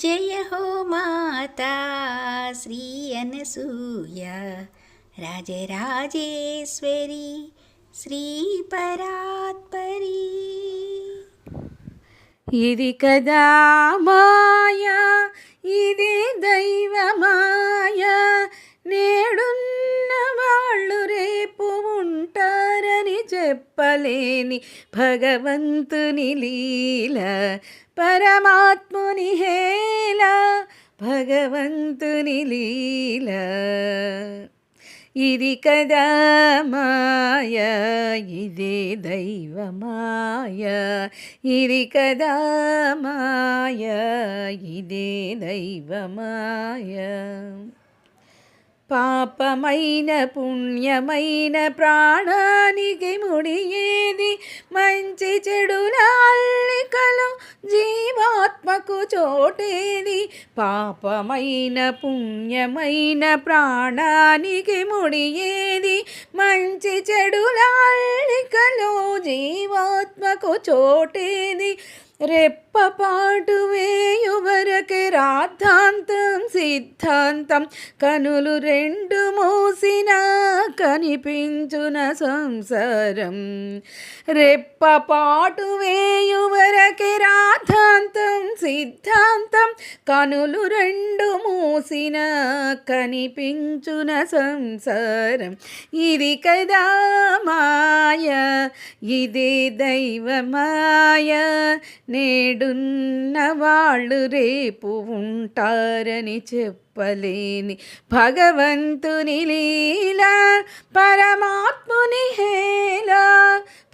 జయ హో మాతా శ్రీ అనసూయ రాజరాజేశ్వరి శ్రీ పరాత్పరి. ఇది కదా మాయా, ఇది దైవమాయా, నేడున్న వాళ్ళు రేపు ఉంటారని చెప్పలేని భగవంతుని లీల, పరమాత్ముని హేళ భగవంతుని లీల. ఇది కదా మాయా, ఇదే దైవమాయా, ఇది కదా మాయా, ఇదే దైవమాయా. పాపమైన పుణ్యమైన ప్రాణానికి ముడియేది, మంచి చెడుల అల్లికలో జీవాత్మకు చోటేది. పాపమైన పుణ్యమైన ప్రాణానికి ముడియేది, మంచి చెడుల అల్లికలో జీవాత్మకు చోటేది. రెప్పపాటు వేయువరకే రాద్ధాంతం సిద్ధాంతం, కనులు రెండు మూసినా కనిపించున సంసారం. రెప్పపాటు వేయువరకే రాద్ధాంతం సిద్ధాంతం, కనులు రెండు మూసిన కనిపించున సంసారం. ఇది కదా మాయా, ఇదే దైవమాయా, నేడున్న వాళ్ళు రేపు ఉంటారని చెప్పలేని భగవంతుని లీల, పరమాత్ముని హేళ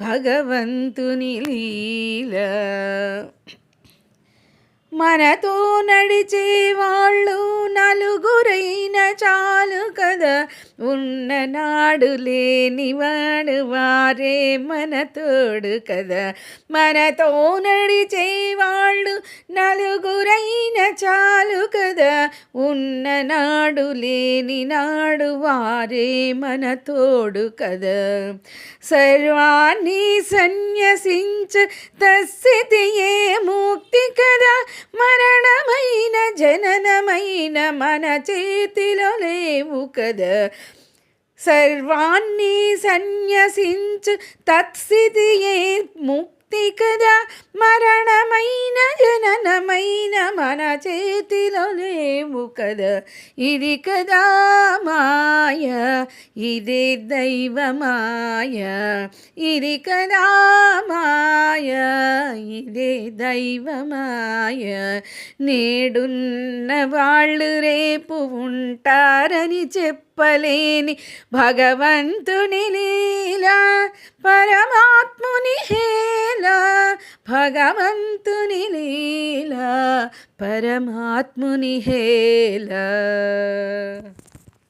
భగవంతుని లీల. మనతో నడిచే వాళ్ళు నలుగురైన చాలు కదా, ఉన్ననాడు లేనివాడు వారే మన తోడు కదా. మనతో నడిచే వాళ్ళు నలుగురైన చాలు కదా, ఉన్ననాడు లేనినాడు వారే మన తోడు కదా. సర్వాన్ని సన్యసించు తస్సితియే ముక్తి కదా, మరణమైన జననమైన మన చేతిలో లేవు కదా. సర్వాన్ని సన్యసించు తత్స్థితియే ముక్తి కదా, మరణమైన జననమైన మన చేతిలో లేవు కదా. ఇది కదా మాయా, ఇదే దైవమాయా, ఇది కదా మాయా, ఇదే దైవమాయా. నేడున్న వాళ్ళు రేపు ఉంటారని చెప్పలేని భగవంతుని లీల, పరమాత్ముని హేళ భగవంతుని లీల, పరమాత్ముని హేళ.